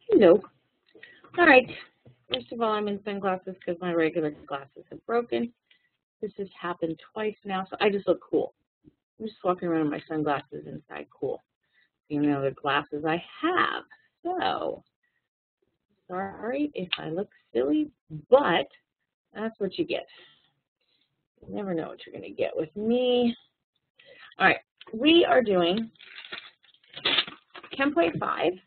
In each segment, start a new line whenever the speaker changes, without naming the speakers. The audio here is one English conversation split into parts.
Hello. All right. First of all, I'm in sunglasses because my regular glasses have broken. This has happened twice now, so I just look cool. I'm just walking around with my sunglasses inside cool. Even though the glasses I have. So, sorry if I look silly, but that's what you get. You never know what you're going to get with me. All right. We are doing 10.5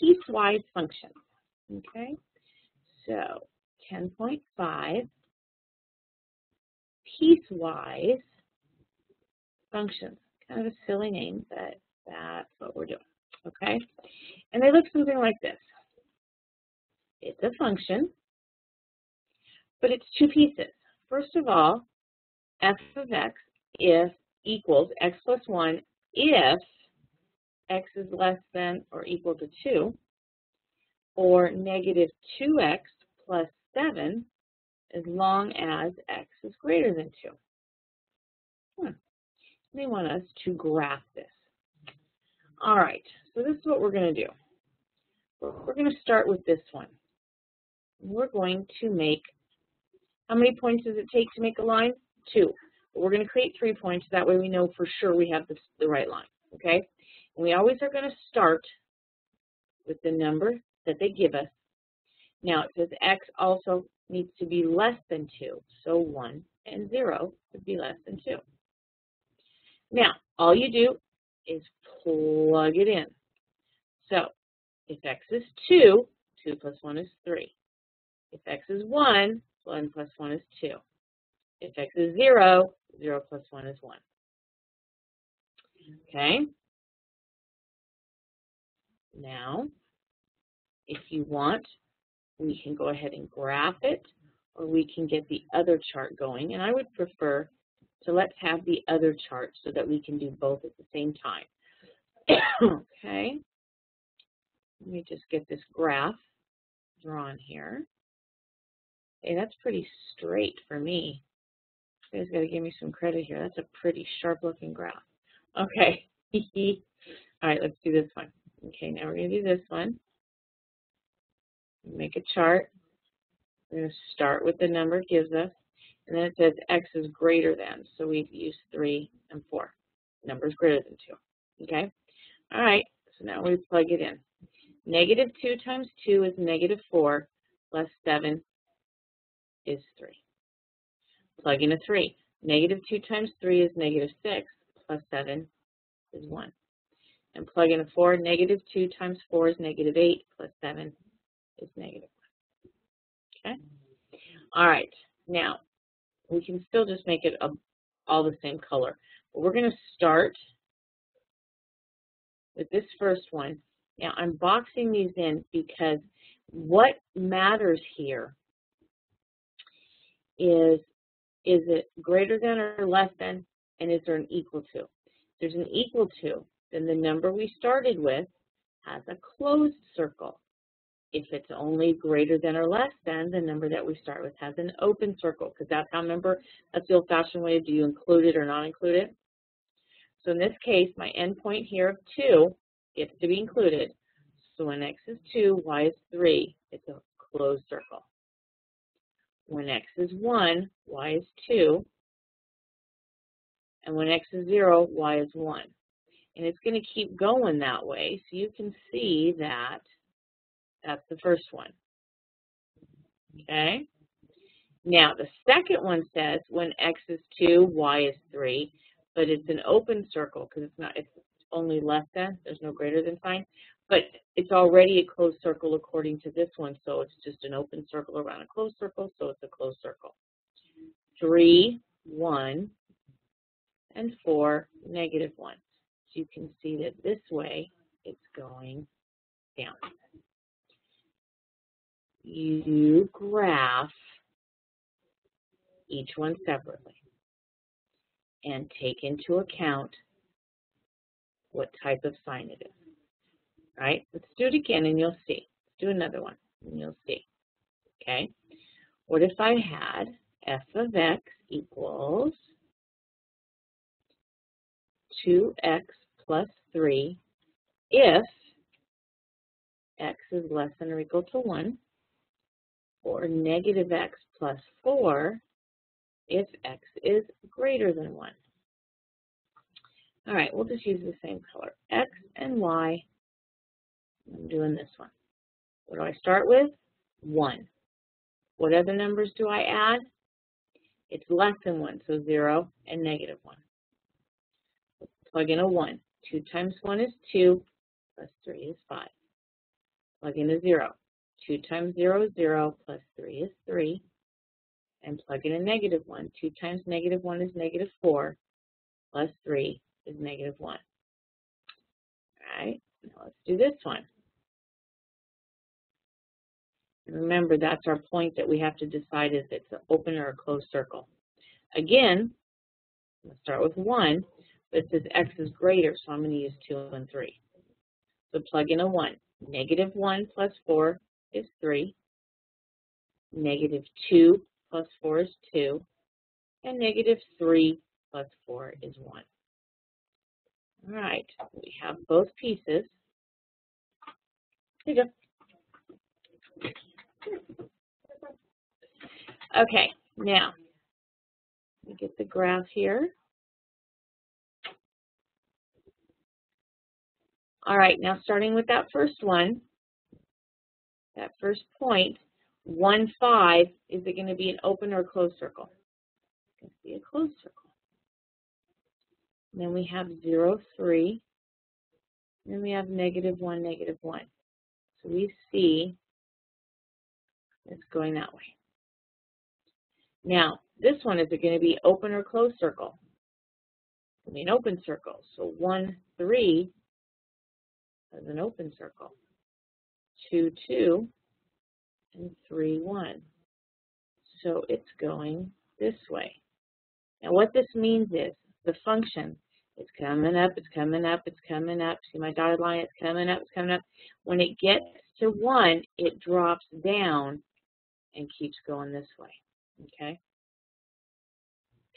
piecewise functions. Okay. So, 10.5 piecewise functions. Kind of a silly name, but that's what we're doing. Okay? And they look something like this. It's a function, but it's two pieces. First of all, f of x if equals x plus 1 if x is less than or equal to 2, or negative 2x plus 7 as long as x is greater than 2. They want us to graph this. All right, so this is what we're going to do. We're going to start with this one. We're going to make, how many points does it take to make a line? 2. But we're going to create 3 points. That way we know for sure we have the right line, okay? And we always are going to start with the number that they give us. Now it says x also needs to be less than 2. So 1 and 0 would be less than 2. Now, all you do is plug it in. So, if x is 2, 2 plus 1 is 3. If x is 1, 1 plus 1 is 2. If x is 0, 0 plus 1 is 1. Okay? Now, if you want, we can go ahead and graph it, or we can get the other chart going. And I would prefer to let's have the other chart so that we can do both at the same time. Okay? Let me just get this graph drawn here. Hey, that's pretty straight for me. You guys got to give me some credit here. That's a pretty sharp-looking graph. Okay. All right, let's do this one. Okay, now we're going to do this one. Make a chart. We're going to start with the number it gives us. And then it says x is greater than. So we've used 3 and 4. Number is greater than 2. Okay? All right, so now we plug it in. Negative 2 times 2 is negative 4, plus 7 is 3. Plug in a 3. Negative 2 times 3 is negative 6, plus 7 is 1. And plug in a 4. Negative 2 times 4 is negative 8, plus 7 is negative 1. Okay? All right. Now, we can still just make it all the same color. But we're going to start with this first one. Now, I'm boxing these in because what matters here is it greater than or less than, and is there an equal to? If there's an equal to, then the number we started with has a closed circle. If it's only greater than or less than, the number that we start with has an open circle, because that's how, remember, that's the old-fashioned way. Do you include it or not include it? So in this case, my endpoint here of 2 gets to be included. So when x is 2, y is 3. It's a closed circle. When x is 1, y is 2. And when x is 0, y is 1. And it's going to keep going that way. So you can see that that's the first one. Okay? Now, the second one says when x is 2, y is 3. But it's an open circle because it's only less than. There's no greater than sign. But it's already a closed circle according to this one. So it's just an open circle around a closed circle. So it's a closed circle. 3, 1, and 4, negative 1. So you can see that this way it's going down. You graph each one separately and take into account what type of sign it is. All right, let's do it again and you'll see. Let's do another one and you'll see. Okay, what if I had f of x equals 2x plus 3 if x is less than or equal to 1, or negative x plus 4 if x is greater than 1. All right, we'll just use the same color, x and y. I'm doing this one. What do I start with? 1. What other numbers do I add? It's less than 1, so 0 and negative 1. Plug in a 1. 2 times 1 is 2, plus 3 is 5. Plug in a 0. 2 times 0 is 0, plus 3 is 3. And plug in a negative 1. 2 times negative 1 is negative 4, plus 3 is negative 1. All right, now let's do this one. Remember, that's our point that we have to decide if it's an open or a closed circle. Again, let's start with 1, but it says x is greater, so I'm going to use 2 and 3. So plug in a 1. Negative 1 plus 4 is 3. Negative 2 plus 4 is 2. And negative 3 plus 4 is 1. All right, we have both pieces. Here you go. Okay, now, let me get the graph here. All right, now starting with that first one, that first point, 1, 5, is it going to be an open or a closed circle? It's going to be a closed circle. And then we have 0, 3. And then we have negative 1, negative 1. So we see it's going that way. Now, this one, is it going to be open or closed circle? It's going to be an open circle. So 1, 3 is an open circle. 2, 2, and 3, 1. So it's going this way. Now, what this means is the function is coming up, it's coming up, it's coming up. See my dotted line? It's coming up, it's coming up. When it gets to 1, it drops down and keeps going this way. Okay?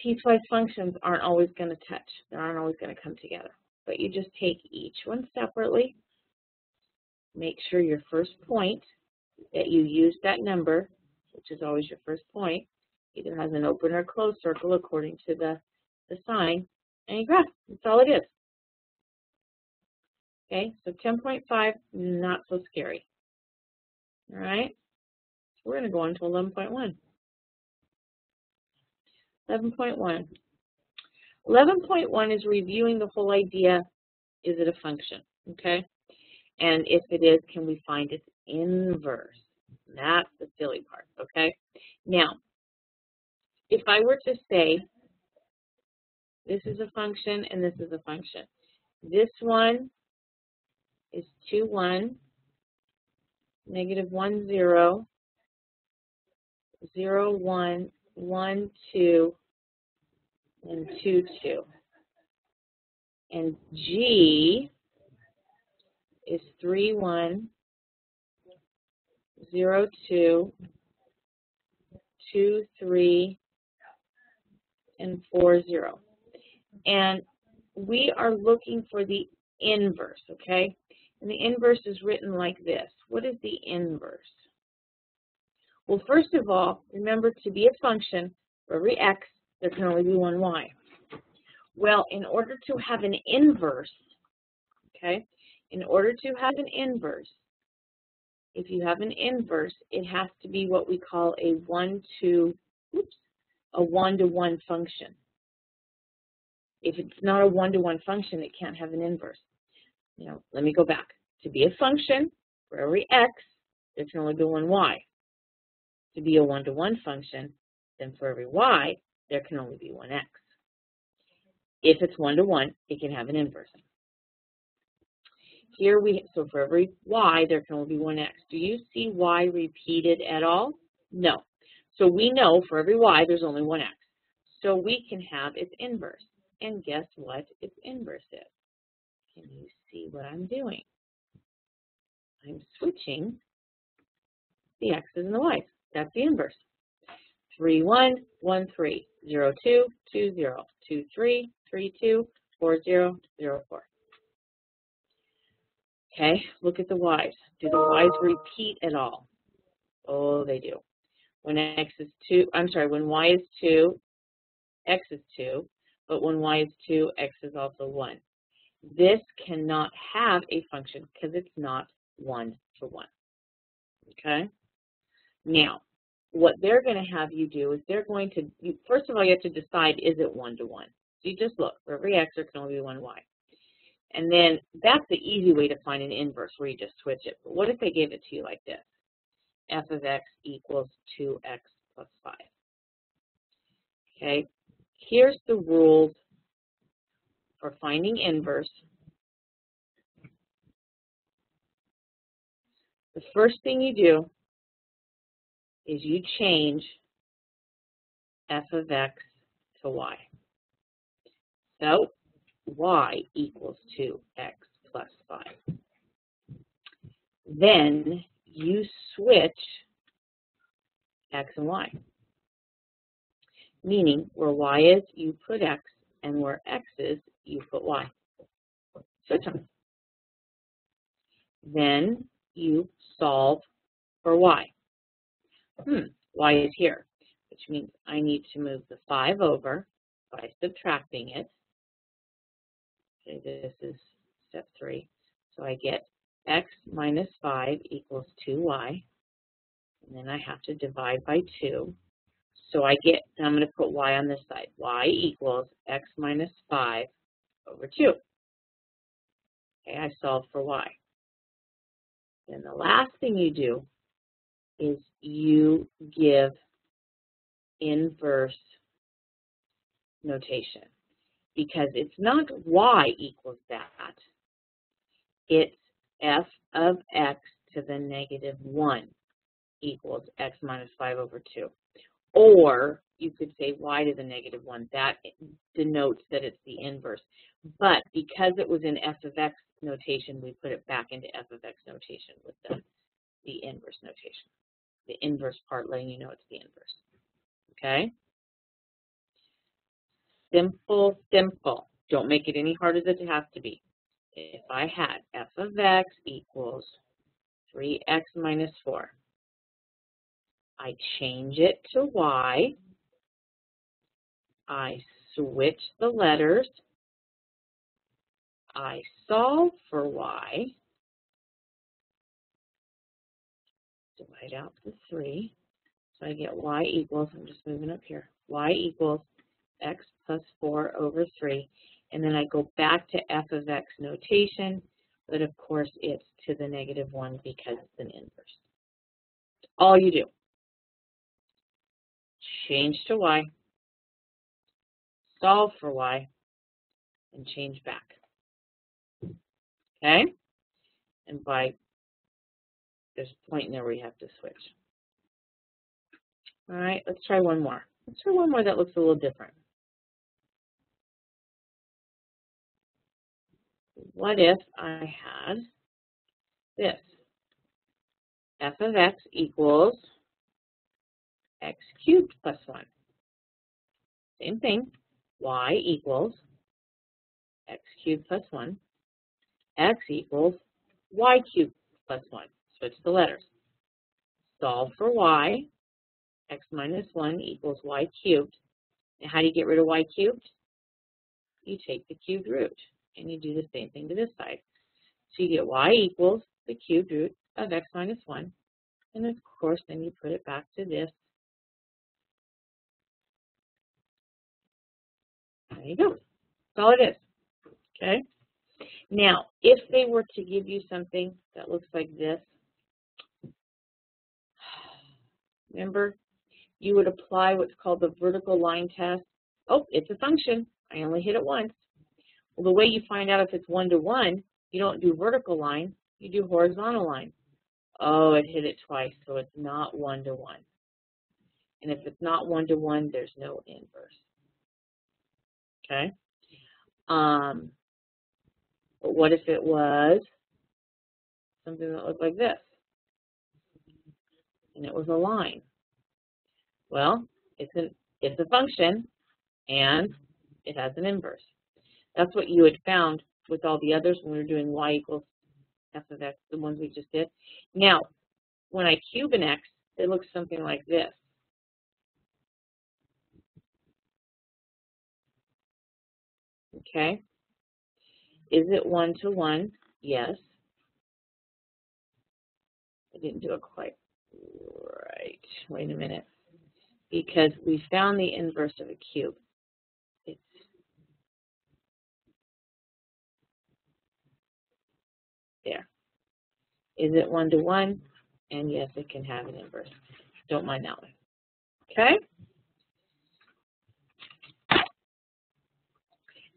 Piecewise functions aren't always going to touch. They aren't always going to come together. But you just take each one separately. Make sure your first point that you use that number, which is always your first point, either has an open or closed circle according to the sign, and you graph. That's all it is. Okay, so 10.5, not so scary. All right, so we're going to go on to 11.1. 11.1. 11.1 is reviewing the whole idea, is it a function, okay? And if it is, can we find its inverse? That's the silly part, okay? Now, if I were to say this is a function and this is a function, this one is 2, 1, negative 1, 0, 0, 1, 1, 2, and 2, 2. And G is 3, 1, 0, 2, 2, 3, and 4, 0. And we are looking for the inverse, okay? And the inverse is written like this. What is the inverse? Well, first of all, remember, to be a function, for every x, there can only be one y. Well, in order to have an inverse, okay, in order to have an inverse, if you have an inverse, it has to be what we call a one-to-one function. If it's not a one-to-one function, it can't have an inverse. You know, let me go back. To be a function, for every x, there can only be one y. To be a one-to-one function, then for every y, there can only be one x. If it's one-to-one, it can have an inverse. Here so for every y, there can only be one x. Do you see y repeated at all? No. So we know for every y, there's only one x. So we can have its inverse. And guess what its inverse is? Can you see what I'm doing? I'm switching the x's and the y's. That's the inverse. 3, 1, 1, 3, 0, 2, 2, 0, 2, 3, 3, 2, 4, 0, 0, 4. Okay, look at the y's. Do the y's repeat at all? Oh, they do. When x is 2, I'm sorry, when y is 2, x is 2, but when y is 2, x is also 1. This cannot have a function because it's not 1-to-1. Okay? Now, what they're going to have you do is they're going to, first of all, you have to decide, is it 1-to-1? So you just look. For every x, there can only be one y. And then that's the easy way to find an inverse where you just switch it. But what if they gave it to you like this? F of x equals 2x plus 5. Okay, here's the rules for finding inverse. The first thing you do is you change f of x to y. So y equals 2x plus 5. Then you switch x and y. Meaning, where y is, you put x, and where x is, you put y. Switch them. Then you solve for y. Y is here, which means I need to move the 5 over by subtracting it. Okay, this is step 3. So I get x minus 5 equals 2y. And then I have to divide by 2. So I get, and I'm going to put y on this side. Y equals x minus 5 over 2. Okay, I solve for y. Then the last thing you do is you give inverse notation. Because it's not y equals that. It's f of x to the negative 1 equals x minus 5 over 2. Or you could say y to the negative 1. That denotes that it's the inverse. But because it was in f of x notation, we put it back into f of x notation with the inverse notation. The inverse part letting you know it's the inverse. Okay? Simple, simple. Don't make it any harder than it has to be. If I had f of x equals 3x minus 4, I change it to y, I switch the letters, I solve for y, divide out the 3, so I get y equals, I'm just moving up here, y equals x plus 4 over 3, and then I go back to f of x notation, but of course it's to the negative 1 because it's an inverse. All you do. Change to y, solve for y, and change back. Okay? And there's a point in there where you have to switch. All right, let's try one more. Let's try one more that looks a little different. What if I had this? F of x equals x cubed plus 1. Same thing. Y equals x cubed plus 1. X equals y cubed plus 1. Switch the letters. Solve for y. X minus 1 equals y cubed. And how do you get rid of y cubed? You take the cubed root, and you do the same thing to this side. So you get y equals the cubed root of x minus 1. And of course, then you put it back to this. There you go. That's all it is. Okay? Now, if they were to give you something that looks like this, remember, you would apply what's called the vertical line test. Oh, it's a function. I only hit it once. Well, the way you find out if it's 1-to-1, you don't do vertical line, you do horizontal line. Oh, it hit it twice, so it's not 1-to-1. And if it's not 1-to-1, there's no inverse. Okay? But what if it was something that looked like this? And it was a line. Well, it's a function, and it has an inverse. That's what you had found with all the others when we were doing y equals f of x, the ones we just did. Now, when I cube an x, it looks something like this. Okay? Is it 1 to 1? Yes. I didn't do it quite right. Wait a minute. Because we found the inverse of a cube. It's there. Is it 1 to 1? And yes, it can have an inverse. Don't mind that one. Okay?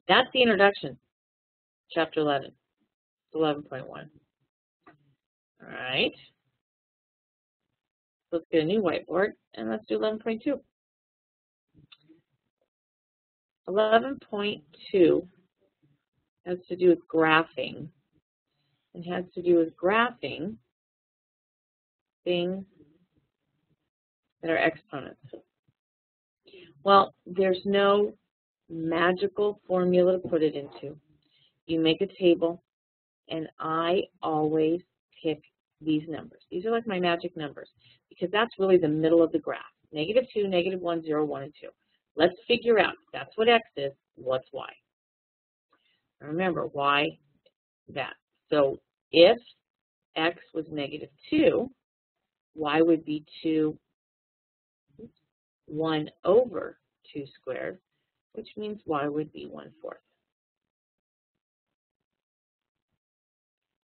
That's the introduction. Chapter 11. 11.1. All right. Let's get a new whiteboard, and let's do 11.2. 11.2 has to do with graphing. It has to do with graphing things that are exponents. Well, there's no magical formula to put it into. You make a table, and I always pick these numbers. These are like my magic numbers because that's really the middle of the graph. -2, -1, 0, 1, and 2. Let's figure out if that's what x is, what's y. And remember, y, that. So if x was -2, y would be 1 over 2 squared, which means y would be 1/4.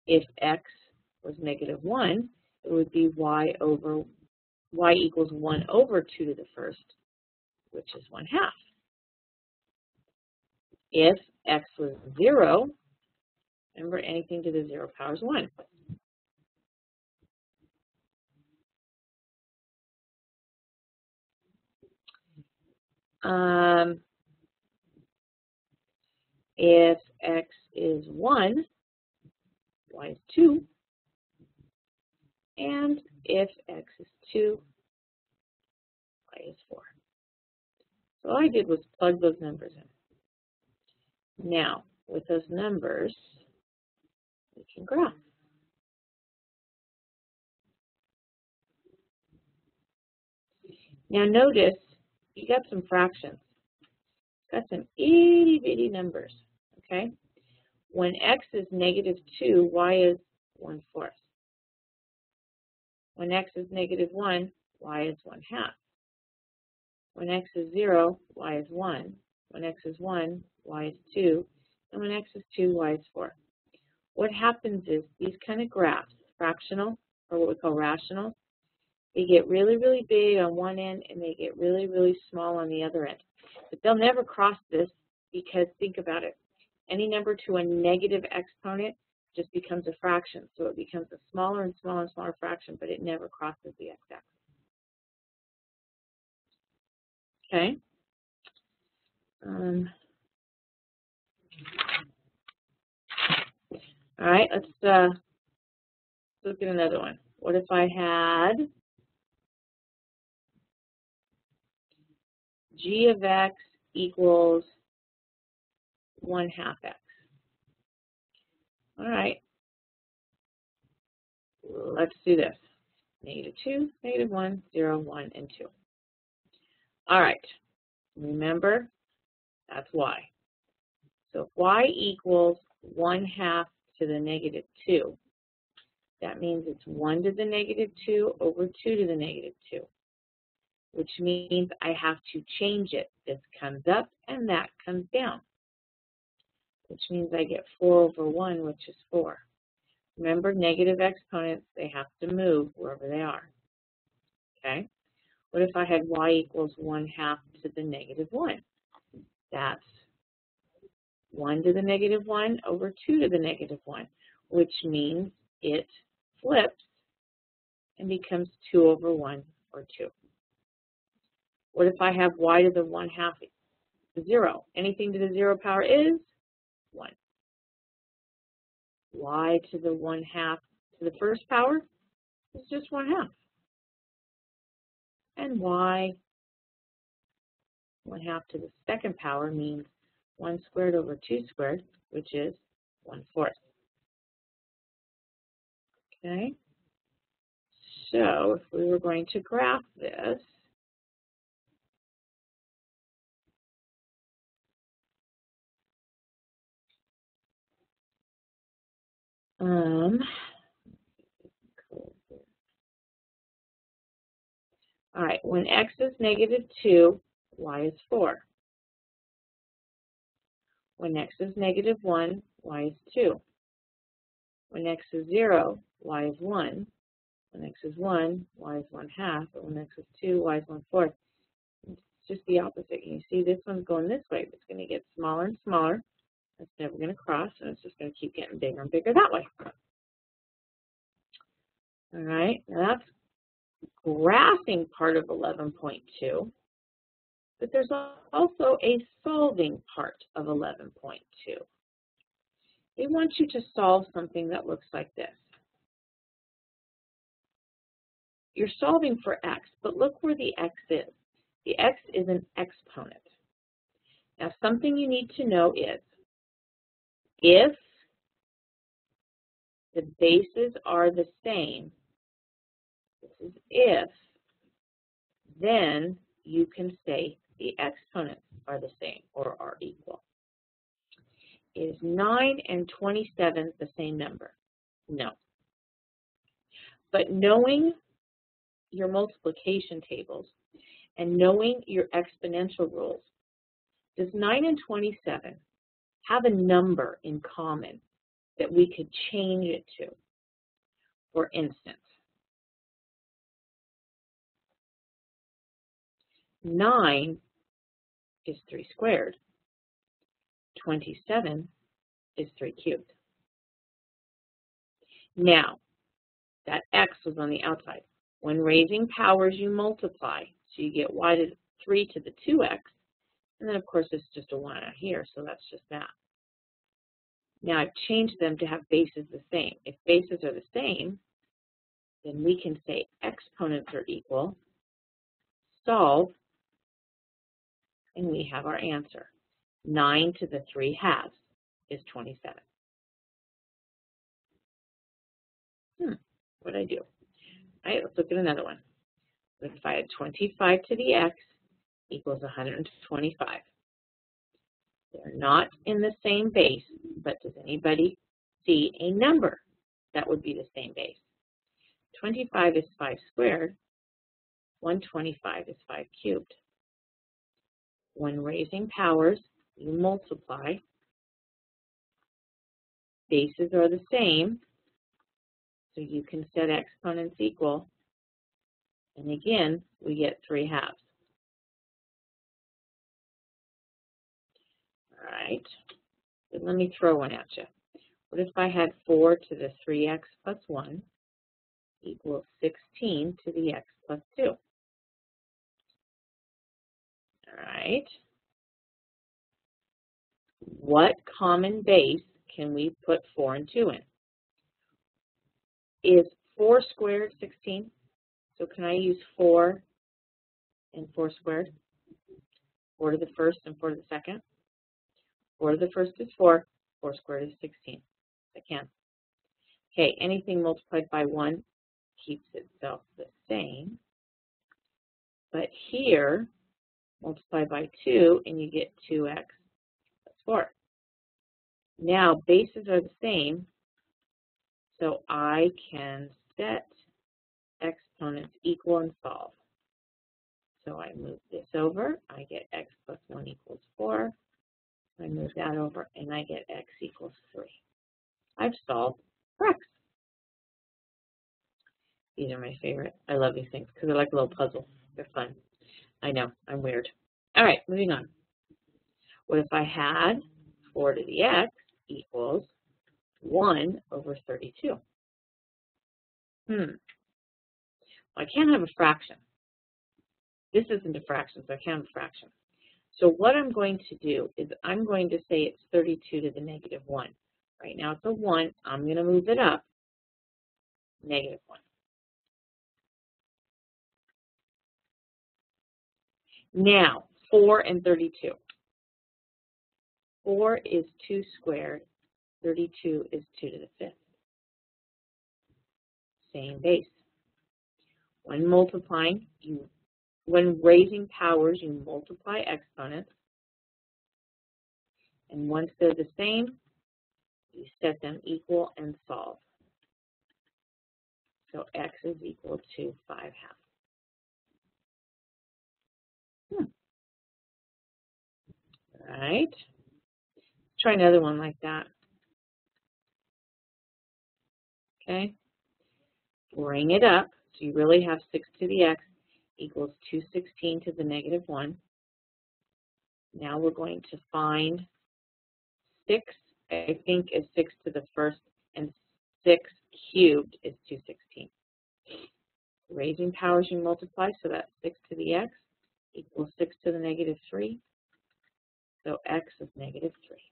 If x was -1, it would be y equals 1 over 2 to the first, which is 1/2. If x was 0, remember anything to the 0 power is 1. If x is 1, y is 2. And if x is 2, y is 4. So all I did was plug those numbers in. Now, with those numbers, we can graph. Now notice, you got some fractions. Got some itty-bitty numbers, okay? When x is -2, y is 1/4. When x is -1, y is 1/2. When x is 0, y is 1. When x is 1, y is 2. And when x is 2, y is 4. What happens is these kind of graphs, fractional, or what we call rational, they get really, really big on one end and they get really, really small on the other end. But they'll never cross this because, think about it, any number to a negative exponent just becomes a fraction. So it becomes a smaller and smaller and smaller fraction, but it never crosses the x-axis. Okay? All right, let's look at another one. What if I had g of x equals 1/2 x? All right, let's do this. -2, -1, 0, 1, and 2. All right, remember, that's y. So if y equals 1/2 to the -2, that means it's 1 to the -2 over 2 to the -2, which means I have to change it. This comes up and that comes down, which means I get 4 over 1, which is 4. Remember, negative exponents, they have to move wherever they are. Okay? What if I had y equals 1/2 to the -1? That's 1 to the -1 over 2 to the -1, which means it flips and becomes 2 over 1 or 2. What if I have y to the 1/2 0? Anything to the 0 power is 1. Y to the 1/2 to the first power is just 1/2. And y 1/2 to the second power means 1 squared over 2 squared, which is 1/4. Okay? So if we were going to graph this, all right, when x is -2, y is 4. When x is -1, y is 2. When x is 0, y is 1. When x is 1, y is 1/2. But when x is 2, y is 1/4. It's just the opposite. You see this one's going this way, but it's going to get smaller and smaller. It's never going to cross, and it's just going to keep getting bigger and bigger that way. All right, now that's graphing part of 11.2, but there's also a solving part of 11.2. They want you to solve something that looks like this. You're solving for x, but look where the x is. The x is an exponent. Now, something you need to know is, if the bases are the same, this is if, then you can say the exponents are the same or are equal. Is 9 and 27 the same number? No. But knowing your multiplication tables and knowing your exponential rules, does 9 and 27 have a number in common that we could change it to? For instance, 9 is 3 squared. 27 is 3 cubed. Now, that x was on the outside. When raising powers, you multiply. So you get y to 3 to the 2x. And then, of course, it's just a 1 out here, so that's just that. Now, I've changed them to have bases the same. If bases are the same, then we can say exponents are equal, solve, and we have our answer. 9 to the 3/2 is 27. What did I do? All right, let's look at another one. If I had 25 to the x equals 125. They're not in the same base, but does anybody see a number that would be the same base? 25 is 5 squared. 125 is 5 cubed. When raising powers, you multiply. Bases are the same, so you can set exponents equal. And again, we get 3/2. All right, but let me throw one at you. What if I had 4 to the 3x plus 1 equals 16 to the x plus 2? All right. What common base can we put 4 and 2 in? Is 4 squared 16? So can I use 4 and 4 squared? 4 to the first and 4 to the second? 4 to the first is 4. 4 squared is 16. I can. Okay, anything multiplied by 1 keeps itself the same. But here, multiply by 2, and you get 2x plus 4. Now, bases are the same, so I can set exponents equal and solve. So I move this over, I get x plus 1 equals 4. I move that over, and I get x equals 3. I've solved for x. These are my favorite. I love these things because they're like a little puzzle. They're fun. I know, I'm weird. All right, moving on. What if I had 4 to the x equals 1 over 32? I can't have a fraction. This isn't a fraction, so I can't have a fraction. So what I'm going to do is I'm going to say it's 32 to the -1. Right now it's a 1. I'm going to move it up, -1. Now, 4 and 32. 4 is 2 squared. 32 is 2 to the 5th. same base. When multiplying, when raising powers, you multiply exponents. And once they're the same, you set them equal and solve. So x is equal to 5/2. All right. Try another one like that. Okay. Bring it up. So you really have 6 to the x equals 216 to the negative 1. Now we're going to find 6, I think, is 6 to the first, and 6 cubed is 216. Raising powers you multiply, so that's 6 to the x equals 6 to the negative 3. So x is negative 3.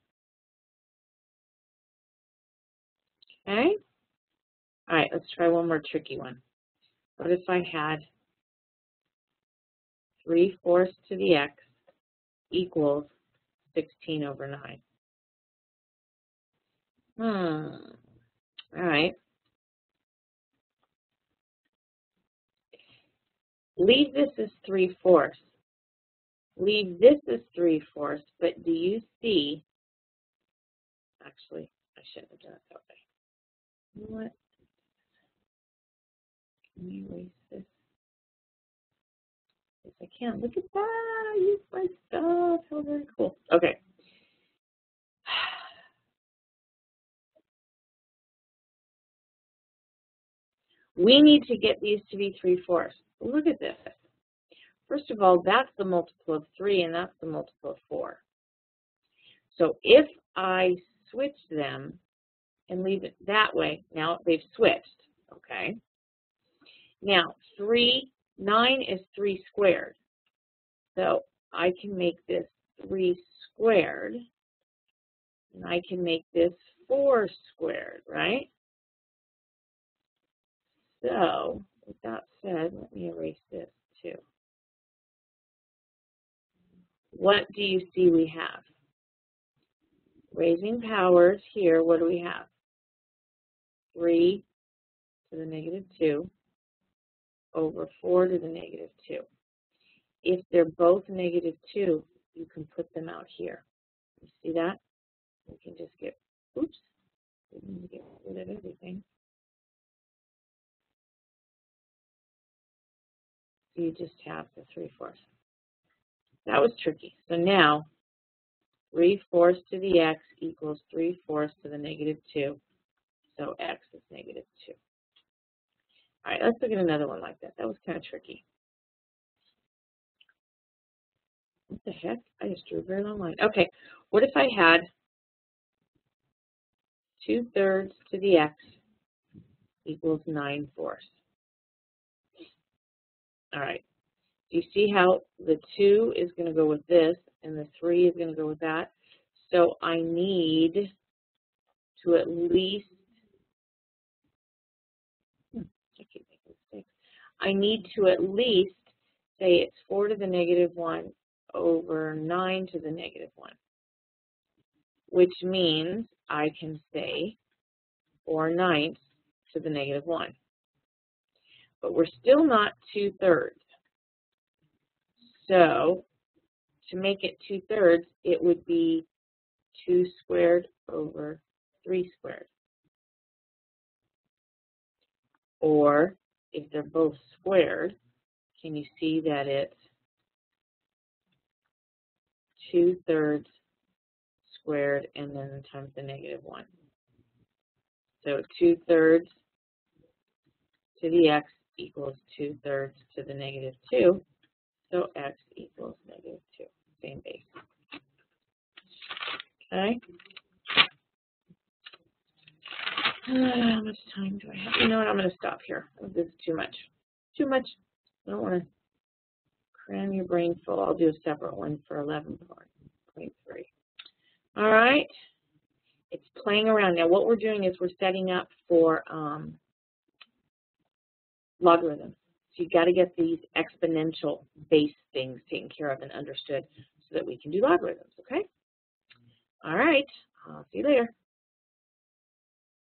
Okay? All right, let's try one more tricky one. What if I had 3/4 to the x equals 16 over 9? All right. Leave this as 3/4. Leave this as 3/4, but do you see, actually, I shouldn't have done it that way. You know what? Can we erase this? Yes, I can. Look at that. I used my stuff. How very cool. Okay. We need to get these to be 3/4. Look at this. First of all, that's the multiple of 3, and that's the multiple of 4. So if I switch them and leave it that way, now they've switched, okay? Now, 9 is 3 squared. So I can make this 3 squared, and I can make this 4 squared, right? So, with that said, let me erase this too. What do you see we have? Raising powers here, what do we have? 3 to the negative 2 over 4 to the negative 2. If they're both negative 2, you can put them out here. You see that? We can just get, oops, we need to get rid of everything. So you just have the 3/4. That was tricky. So now, 3/4 to the x equals 3/4 to the negative 2. So x is negative 2. All right, let's look at another one like that. That was kind of tricky. What the heck? I just drew a very long line. Okay, what if I had 2/3 to the x equals 9/4? All right. Do you see how the 2 is going to go with this and the 3 is going to go with that? So I need to at least, I keep making mistakes. I need to at least say it's 4 to the negative 1 over 9 to the negative 1, which means I can say 4/9 to the negative 1. But we're still not 2/3. So to make it 2/3, it would be 2 squared over 3 squared. Or if they're both squared, can you see that it's 2/3 squared and then times the negative 1. So 2/3 to the x equals 2/3 to the negative 2. So x equals negative 2. Same base. Okay. How much time do I have? You know what? I'm going to stop here. This is too much. Too much. I don't want to cram your brain full. I'll do a separate one for 11.3. All right. It's playing around. Now, what we're doing is we're setting up for logarithms. So you've got to get these exponential base things taken care of and understood so that we can do logarithms, okay? All right. I'll see you later.